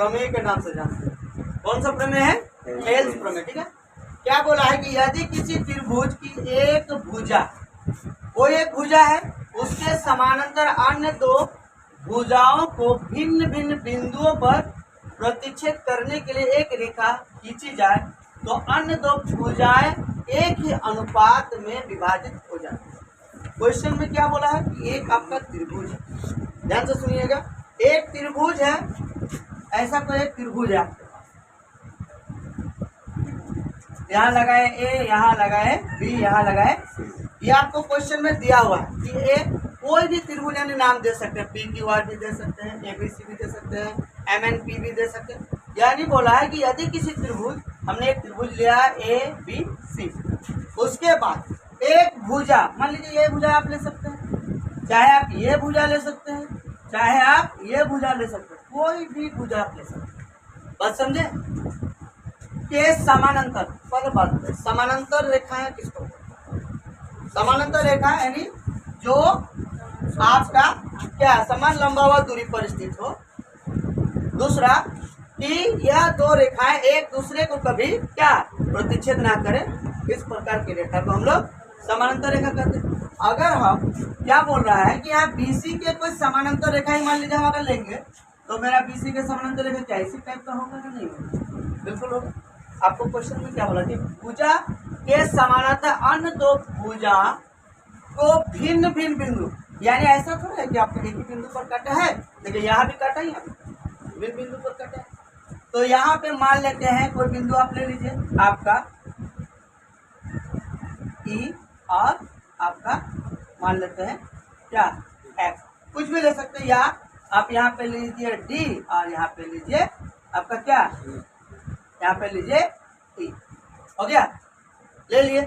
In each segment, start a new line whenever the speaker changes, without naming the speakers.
प्रमेय के नाम से जानते हैं। कौन सा प्रमेय है? हेल्स प्रमेय। ठीक है, क्या बोला है कि यदि किसी त्रिभुज की एक भुजा, कोई एक भुजा है, उसके समानांतर अन्य दो भुजाओं को भिन्न भिन्न बिंदुओं पर प्रतिच्छेद करने के लिए एक रेखा खींची जाए तो अन्य दो भुजाएं एक ही अनुपात में विभाजित हो जाती है। क्वेश्चन में क्या बोला है कि एक आपका त्रिभुज है, ध्यान से सुनिएगा, एक त्रिभुज है, ऐसा कोई एक त्रिभुज है आपके पास, यहाँ लगाए ए, यहाँ लगाए बी, यहाँ लगाए सी। ये आपको क्वेश्चन में दिया हुआ है कि ए कोई भी त्रिभुज यानी नाम दे सकते हैं, पी क्यू आर भी दे सकते हैं, ए बी सी भी दे सकते हैं, एम एन पी भी दे सकते हैं। यानी बोला है कि यदि किसी त्रिभुज, हमने एक त्रिभुज लिया ए बी सी, उसके बाद एक भुजा, मान लीजिए ये भुजा आप ले सकते हैं, चाहे आप ये भुजा ले सकते हैं, चाहे आप ये भुजा ले सकते हैं, कोई भी भुजा आप ले सकते हैं। बात समझे? के समानांतर, पर बात समानांतर रेखा है किसको? समानांतर रेखा यानी जो आपका क्या समान लंबावत दूरी पर स्थित हो। दूसरा कि यह दो रेखाएं एक दूसरे को कभी क्या प्रतिच्छेद ना करें, इस प्रकार की रेखा को हम लोग समानांतर रेखा कहते हैं। अगर हम क्या बोल रहा है कि यहाँ बीसी के कोई समानांतर रेखा ही मान लीजिए हम अगर लेंगे तो मेरा बीसी के समानांतर रेखा क्या इसी टाइप का होगा कि नहीं होगा? बिल्कुल होगा। आपको क्वेश्चन में क्या बोला कि भुजा के समानांतर अन्य दो भुजा को भिन्न भिन्न बिंदु, यानी ऐसा थोड़ा है कि आपको एक ही बिंदु पर काटा है, लेकिन यहाँ भी काटा ही, भिन्न बिंदु पर काटा है। तो यहाँ पे मान लेते हैं कोई बिंदु आप ले लीजिए आपका ई और आपका मान लेते हैं क्या एक्स, कुछ भी ले सकते हैं, या आप यहाँ पे ले लीजिए डी और यहाँ पे लीजिए आपका क्या, यहाँ पे लीजिए ई। हो गया, ले लिए।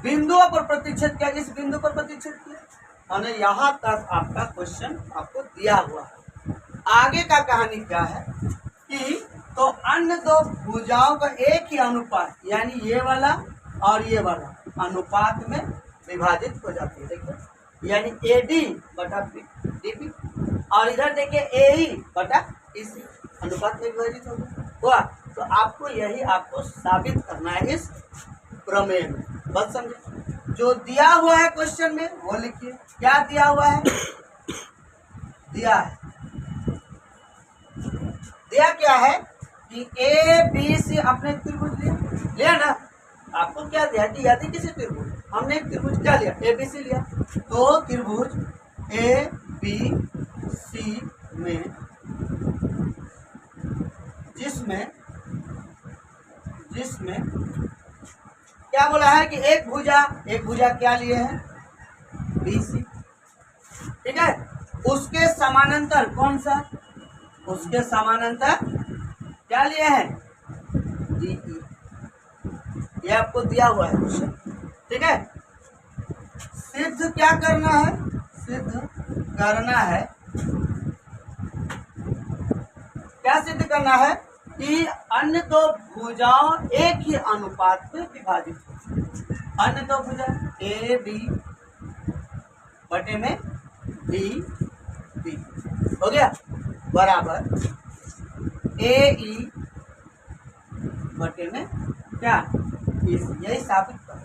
बिंदुओं पर प्रतिच्छेद किया, इस बिंदु पर प्रतिच्छेद किया, और यहाँ तक आपका क्वेश्चन आपको दिया हुआ है। आगे का कहानी क्या है कि तो अन्य दो भुजाओं का एक ही अनुपात, यानी ये वाला और ये वाला अनुपात में विभाजित हो जाती है। देखिए, यानी ए डी बटा डी बी, और इधर देखिए ए ई बटा इसी अनुपात में विभाजित होगा। तो आपको यही आपको साबित करना है इस प्रमेय में। बस समझे? जो दिया हुआ है क्वेश्चन में वो लिखिए। क्या दिया हुआ है? दिया क्या है कि ए बी सी अपने त्रिभुज लिया ना, आपको क्या दिया कि यदि किसी त्रिभुज, हमने एक त्रिभुज क्या लिया, ए बी सी लिया, तो त्रिभुज ए बी सी में जिसमें क्या बोला है कि एक भुजा क्या लिए है, बी सी। ठीक है, उसके समानांतर कौन सा, उसके समानांतर क्या लिए है, डी ई। ये आपको दिया हुआ है क्वेश्चन। ठीक है, सिद्ध क्या करना है, सिद्ध करना है, क्या सिद्ध करना है कि अन्य दो भुजाओं एक ही अनुपात में विभाजित हो। अन्य दो भुजा ए बी बटे में डी बी हो गया, बराबर ए ई बटे में क्या, इस, यही साबित कर।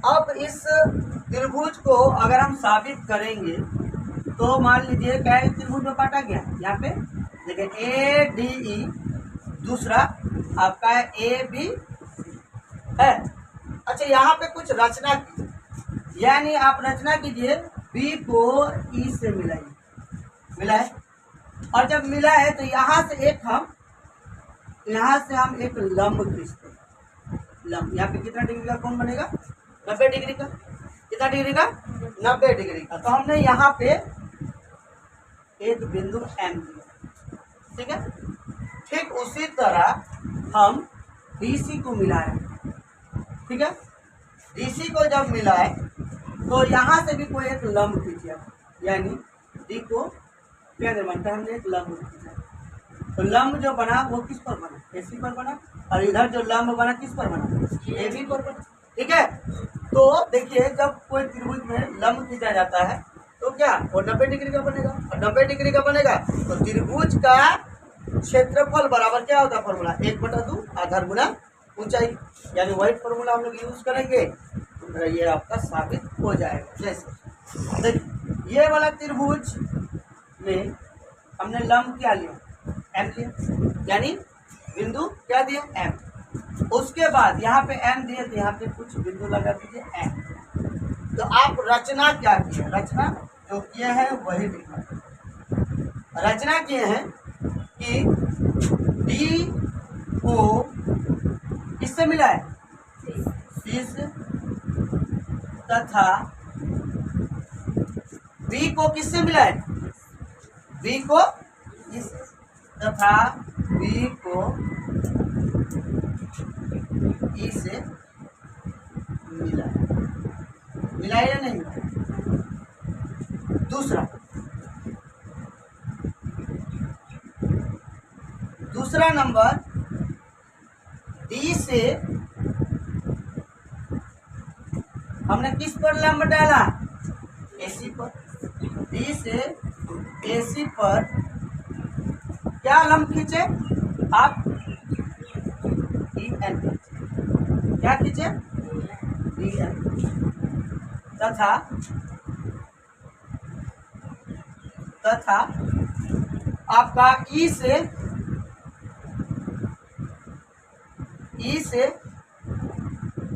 अब इस त्रिभुज को अगर हम साबित करेंगे तो मान लीजिए क्या त्रिभुज में काटा गया, यहाँ पे देखिए ए डी ई, दूसरा आपका है ए बी है। अच्छा, यहाँ पे कुछ रचना कीजिए, यानी आप रचना कीजिए बी को ई से मिला है, और जब मिला है तो यहाँ से हम एक लंब खींचते हैं। लंब यहाँ पे कितना डिग्री का कोण बनेगा, 90 डिग्री का। कितना डिग्री का, 90 डिग्री का। तो हमने यहाँ पे एक बिंदु एम दिया। ठीक है, ठीक उसी तरह हम डीसी को मिलाएं। ठीक है, डीसी को जब मिलाए तो यहाँ से भी कोई एक लंब खींचा, यानी डी को क्या बनता है, हमने एक लंब खींचा। तो लंब जो बना वो किस पर बना, एसी पर बना, और इधर जो लंब बना किस पर बना, ए बी पर बना। ठीक है, तो देखिए जब कोई त्रिभुज में लंब खींचा जाता है तो क्या वो 90 डिग्री का बनेगा, और 90 डिग्री का बनेगा तो त्रिभुज का क्षेत्रफल बराबर क्या होता है फॉर्मूला, 1/2 आधार गुना ऊंचाई, यानी वही फॉर्मूला हम लोग यूज करेंगे तो ये आपका साबित हो जाएगा। जैसे देखिए ये वाला त्रिभुज में हमने लंब क्या लिया, एम लिया, यानी बिंदु क्या दिया एम, उसके बाद यहाँ पे एम दिए तो यहाँ पे कुछ बिंदु लगा दीजिए एम। तो आप रचना क्या किए, रचना जो किए हैं वही लिखा, रचना किए हैं कि डी को किससे मिला है, सी से, तथा बी को किससे मिला है, बी को इस, तथा बी को ई से मिला है, मिला है या नहीं मिला। दूसरा नंबर डी से हमने किस पर लंब डाला, एसी पर, डी से एसी पर क्या लंब खींचे आप, डी एन, क्या खींचे डी एन, तथा आपका ई से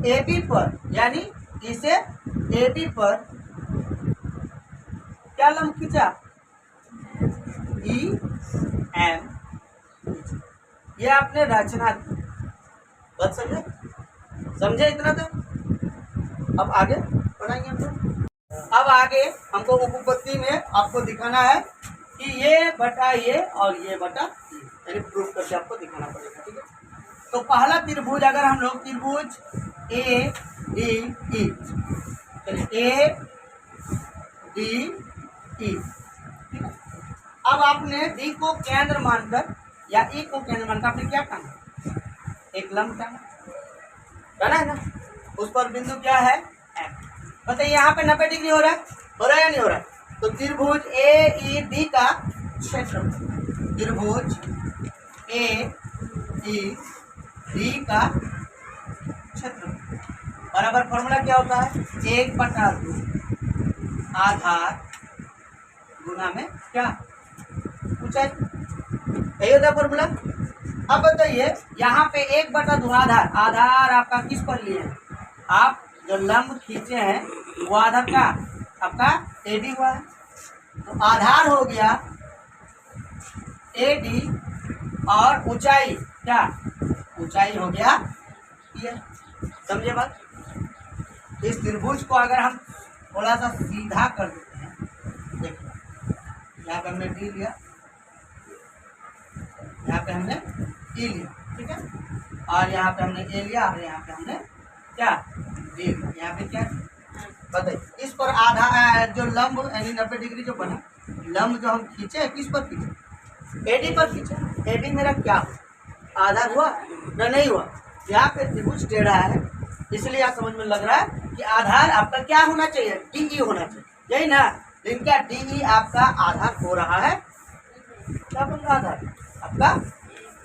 ए बी पर, यानी ई से ए बी पर क्या लंब खींचा, ई एम, ये आपने रचना की, बात समझे, समझे इतना तो। अब आगे पढ़ाएंगे हम लोग। अब आगे हमको उपपत्ति में आपको दिखाना है कि ये बटा ये और ये बटा ये, यानी प्रूफ करके आपको दिखाना पड़ेगा, ठीक है। तो पहला त्रिभुज अगर हम लोग त्रिभुज ए डी ई, चलिए ए डी ई, ठीक है। अब आपने डी को केंद्र मानकर या ई को केंद्र मानकर आपने क्या करना, एक लंब करना है ना, उस पर बिंदु क्या है एम। बताइए यहाँ पे 90 डिग्री हो रहा है या नहीं हो रहा है, तो त्रिभुज ए ई डी का क्षेत्र, त्रिभुज ए ई डी का क्षेत्र बराबर फॉर्मूला क्या होता है, 1/2 आधार गुना में क्या ऊंचाई, यही होता है फॉर्मूला। अब बताइए यहाँ पे 1/2 आधार, आधार आपका किस पर लिए हैं, आप जो लंब खींचे हैं वो आधार का आपका एडी हुआ है, तो आधार हो गया एडी और ऊंचाई क्या, ऊंचाई हो गया ये, समझे बात। इस त्रिभुज को अगर हम थोड़ा सा सीधा कर देते हैं, देखिए यहाँ पे हमने डी लिया, यहाँ पे हमने ई लिया, ठीक है, और यहाँ पे हमने ए लिया और यहाँ पे हमने क्या डी लिया, यहाँ पे क्या बताइए। इस पर आधा जो लंब यानी 90 डिग्री जो बना लंब जो हम खींचे किस पर खींचे, एडी पर खींचे, एडी मेरा क्या आधा हुआ ना, नहीं हुआ। यहाँ पे त्रिभुज टेढ़ा है इसलिए यहाँ समझ में लग रहा है कि आधार आपका क्या होना चाहिए, डीई होना चाहिए, यही ना, लेकिन क्या डीई आपका आधार हो रहा है, क्या बन रहा आधार आपका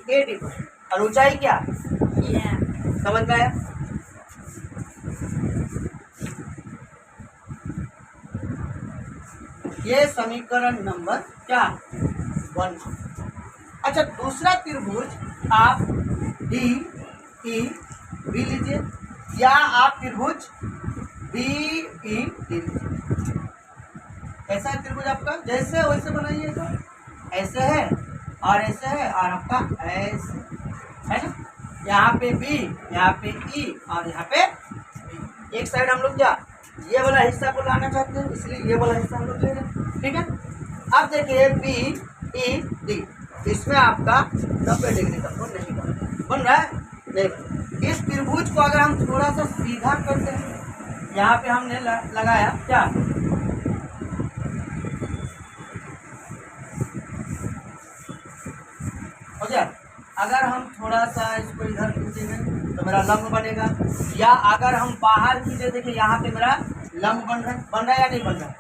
एडी पर, और ऊंचाई क्या समझ में आया। ये समीकरण नंबर क्या 1। अच्छा दूसरा त्रिभुज आप डी ई बी लीजिए या आप त्रिभुज बी ई डी लीजिए। कैसा है त्रिभुज आपका, जैसे वैसे बनाइए, तो ऐसे है और ऐसे है और आपका ऐसे है ना, यहाँ पे बी, यहाँ पे ई और यहाँ पे बी। एक साइड हम लोग क्या ये वाला हिस्सा को लाना चाहते हैं, इसलिए ये वाला हिस्सा हम लोग ले रहे हैं, ठीक है। अब देखिए बी ई डी, इसमें आपका 90 डिग्री का कोण नहीं बन रहा है, नहीं। इस त्रिभुज को अगर हम थोड़ा सा सीधा करते हैं, यहाँ पे हमने लगाया क्या, हो गया। अगर हम थोड़ा सा इसको इधर खींचेंगे तो मेरा लंब बनेगा, या अगर हम बाहर खींचे, देखिए यहाँ पे मेरा लंब बन रहा है या नहीं बन रहा है,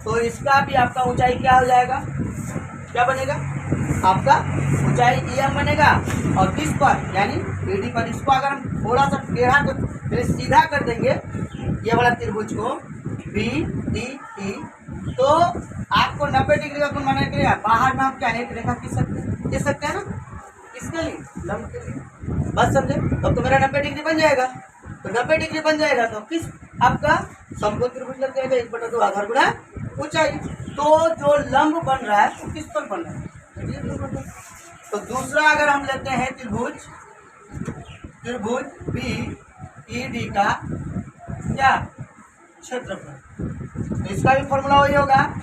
तो इसका भी आपका ऊंचाई क्या हो जाएगा, क्या बनेगा, आपका ऊंचाई EM बनेगा। और किस पर, यानी BD पर। इसको अगर हम थोड़ा सा टेढ़ा कर सीधा कर देंगे ये वाला त्रिभुज को BDE, तो आपको 90 डिग्री का कोण बनाने के लिए बाहर में आप क्या एक रेखा खींच सकते हैं ना, इसके लिए लंब के लिए। बस समझे? तब तो मेरा 90 डिग्री बन जाएगा। तो 90 डिग्री बन जाएगा तो किस आपका समकोण त्रिभुज लग जाएगा 1/2 आधार गुणा ऊंचाई। तो जो लंब बन रहा है वो किस पर बन रहा है। तो दूसरा अगर हम लेते हैं त्रिभुज BED का क्या क्षेत्रफल, तो इसका भी फॉर्मूला वही होगा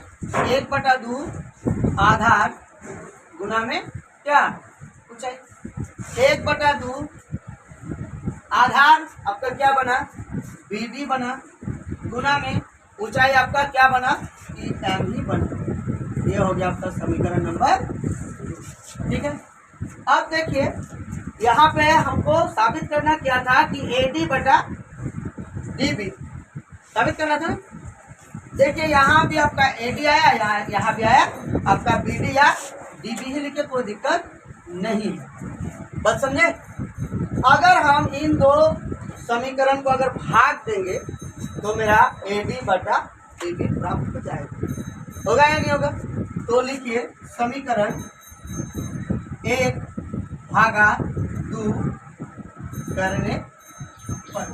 1/2 आधार गुना में क्या ऊंचाई। 1/2 आधार आपका क्या बना, BD बना, गुना में ऊंचाई आपका क्या बना, EM ही बना। ये हो गया आपका समीकरण नंबर। ठीक है। अब देखिए यहाँ पे हमको साबित करना क्या था कि AD/DB साबित करना था। देखिए यहाँ भी आपका AD आया, यहाँ भी आया आपका BD या DB ही लिखे, कोई दिक्कत नहीं है। बस समझे? अगर हम इन दो समीकरण को अगर भाग देंगे तो मेरा AD/DB प्राप्त हो जाएगा। होगा या नहीं होगा? तो लिखिए समीकरण 1/2 करने पर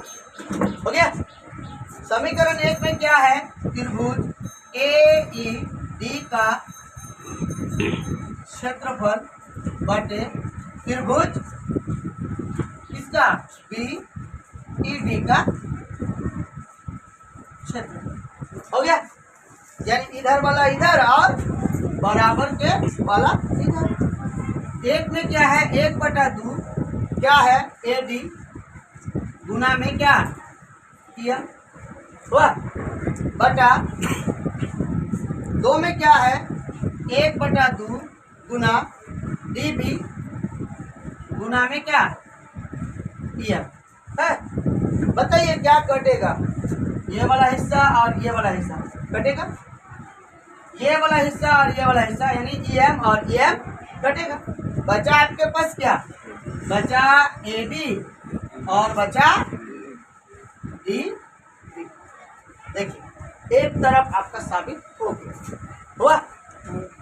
हो गया। समीकरण 1 में क्या है, त्रिभुज AED का क्षेत्रफल बटे त्रिभुज किसका, BED का क्षेत्रफल। हो गया, यानी इधर वाला इधर और बराबर के वाला इधर। एक में क्या है 1/2 क्या है AD गुना में क्या किया हुआ बटा 2 में क्या है 1/2 गुना DB गुना में क्या किया है। बताइए क्या कटेगा, ये वाला हिस्सा और ये वाला हिस्सा कटेगा, ये वाला हिस्सा और ये वाला हिस्सा यानी EM और EM कटेगा। बचा आपके पास क्या, बचा AD और बचा DB। देखिए एक तरफ आपका साबित हो गया हुआ।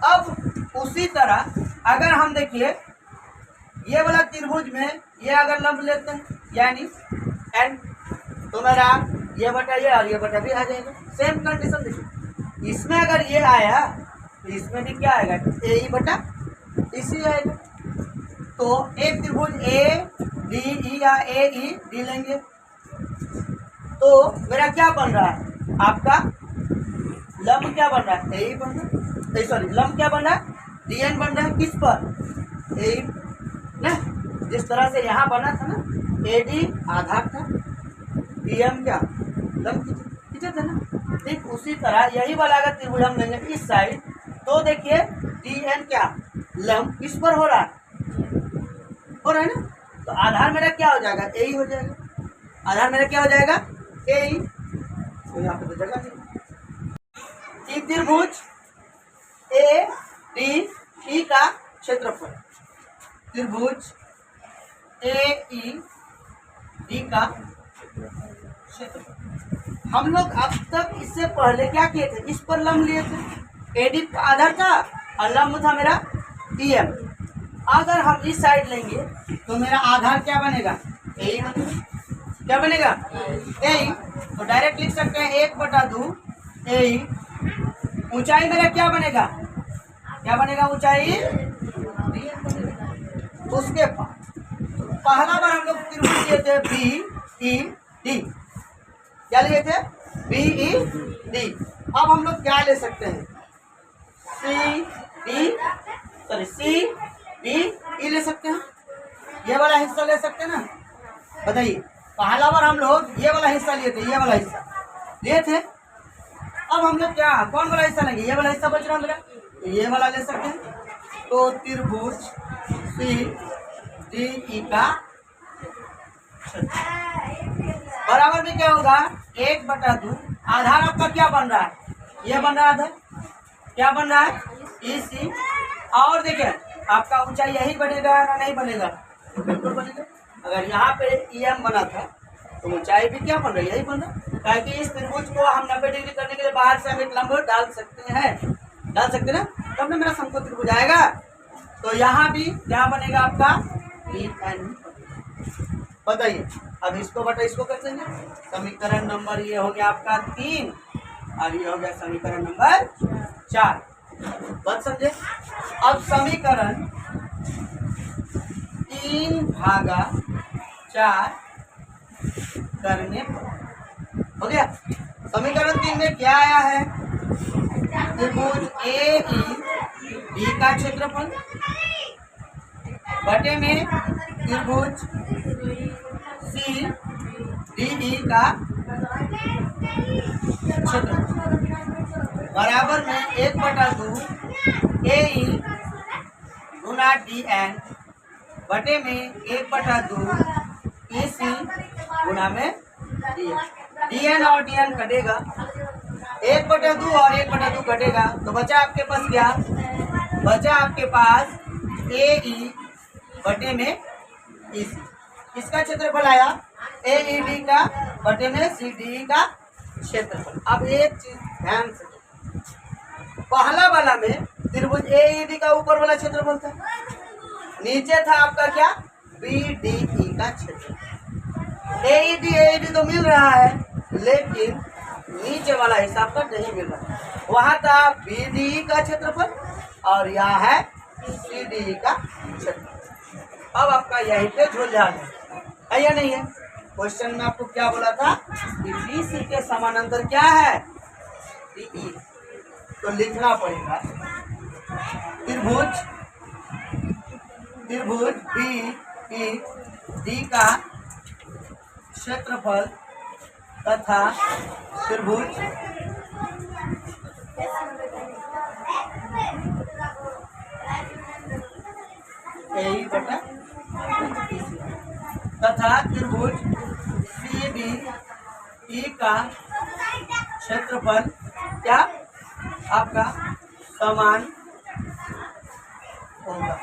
अब उसी तरह अगर हम देखिए ये वाला त्रिभुज में ये अगर लंब लेते हैं यानी N, तो मेरा ये बटा ये और ये बटा भी आ जाएगा। सेम कंडीशन देखिए, इसमें अगर ये आया तो इसमें भी क्या आएगा AE/EC आएगा। तो एक त्रिभुज ADE या AED लेंगे तो मेरा क्या बन रहा है, आपका लंब क्या बन रहा है, AE बन रहा है, सॉरी लंब क्या बन रहा है, DN बन रहा है। किस पर, AE ना, जिस तरह से यहाँ बना था ना, AD आधार था, EM क्या लंब खींचे थे ना, ठीक उसी तरह यही वाला अगर त्रिभुज हम लेंगे इस साइड तो देखिए DN क्या लंब किस पर हो रहा है ना। तो आधार मेरा क्या हो जाएगा, AE हो जाएगा। आधार मेरा क्या हो जाएगा, AE। तो यहाँ पे तो जगह नहीं। त्रिभुज ADE का क्षेत्रफल, त्रिभुज AED का क्षेत्रफल। हम लोग अब तक इससे पहले क्या किए थे, इस पर लंब लिए थे, AD का आधार था और लंब था मेरा EM। अगर हम इस साइड लेंगे तो मेरा आधार क्या बनेगा, AE बनेगा। क्या बनेगा, AE। तो डायरेक्ट लिख सकते हैं 1/2 AE। ऊंचाई मेरा क्या बनेगा, ऊंचाई DN बनेगा। उसके बाद पहला बार हम लोग त्रिभुज लिए थे BED, क्या लिए थे, BED। अब हम लोग क्या ले सकते हैं, CDE ले सकते हैं, ये वाला हिस्सा ले सकते हैं ना। बताइए पहला बार हम लोग ये वाला हिस्सा लिए थे, ये वाला हिस्सा लिए थे। अब हम लोग क्या कौन वाला हिस्सा लेंगे, ये वाला हिस्सा बच रहा है मेरा, ये वाला ले सकते हैं। तो त्रिभुज CDE का बराबर में क्या होगा 1/2 आधार आपका क्या बन रहा है ये बन रहा था, क्या बन रहा है, EC। और देखिए आपका ऊंचाई यही बनेगा ना नहीं बनेगा, बिल्कुल बनेगा। अगर यहाँ पे EM बना था तो ऊंचाई भी क्या बन रही है, यही बन रहा है। क्योंकि इस त्रिभुज को हम 90 डिग्री करने के लिए बाहर से हम एक लंब डाल सकते हैं, डाल सकते ना, तब ना मेरा समकोण त्रिभुज आएगा। तो यहाँ भी क्या बनेगा आपका, EN। बताइए अब इसको बटा इसको कर देंगे। समीकरण नंबर ये हो गया आपका 3 और ये हो गया समीकरण नंबर 4। बात समझे। अब समीकरण 3/4 करने पर हो गया। समीकरण 3 में क्या आया है, त्रिभुज AED का क्षेत्रफल बटे में त्रिभुज CDE का क्षेत्रफल बराबर में 1/2 AE गुना DN बटे में 1/2 EC गुना में DN और DN कटेगा, 1/2 और 1/2 कटेगा, तो बचा आपके पास क्या, बचा आपके पास AE बटे में EC। किसका क्षेत्रफल आया, AED का बटे में CDE का क्षेत्रफल। अब एक चीज ध्यान से, पहला वाला में त्रिभुज AED का ऊपर वाला क्षेत्रफल था, नीचे था आपका क्या, BDE का क्षेत्रफल। AED तो मिल रहा है लेकिन नीचे वाला हिस्सा आपका नहीं मिल रहा है। वहां था BDE का क्षेत्रफल और यहाँ है CDE का क्षेत्रफल। अब आपका यही पे झोलझाल है या नहीं है। क्वेश्चन में आपको क्या बोला था कि BC के समानांतर क्या है, DE। तो लिखना पड़ेगा त्रिभुज BED का क्षेत्रफल तथा त्रिभुज AE बटा EC तथा त्रिभुज CDE का क्षेत्रफल क्या आपका समान होगा।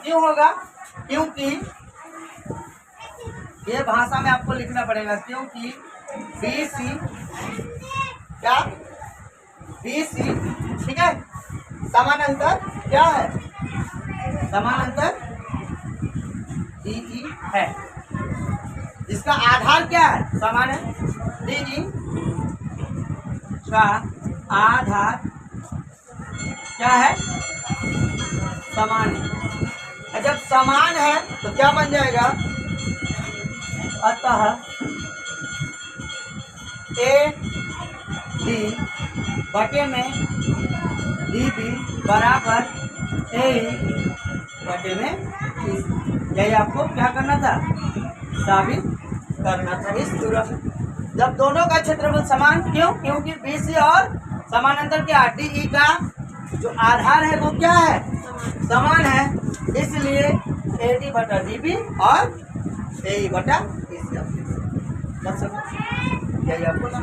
क्यों होगा, क्योंकि ये भाषा में आपको लिखना पड़ेगा, क्योंकि BC क्या, BC ठीक है, समानांतर क्या है, समानांतर DE है, जिसका आधार क्या है, समान है, DE का आधार क्या है, समान है। जब समान है तो क्या बन जाएगा, अतः AD बटे में DB बराबर AE बटे में EC। यही आपको क्या करना था, साबित करना था इस सूत्र। जब दोनों का क्षेत्रफल समान, क्यों, क्योंकि BC और समानांतर क्या, DE का जो आधार है वो क्या है, समान है, इसलिए AD बटा DB और AE बटा EC। यही आपको ना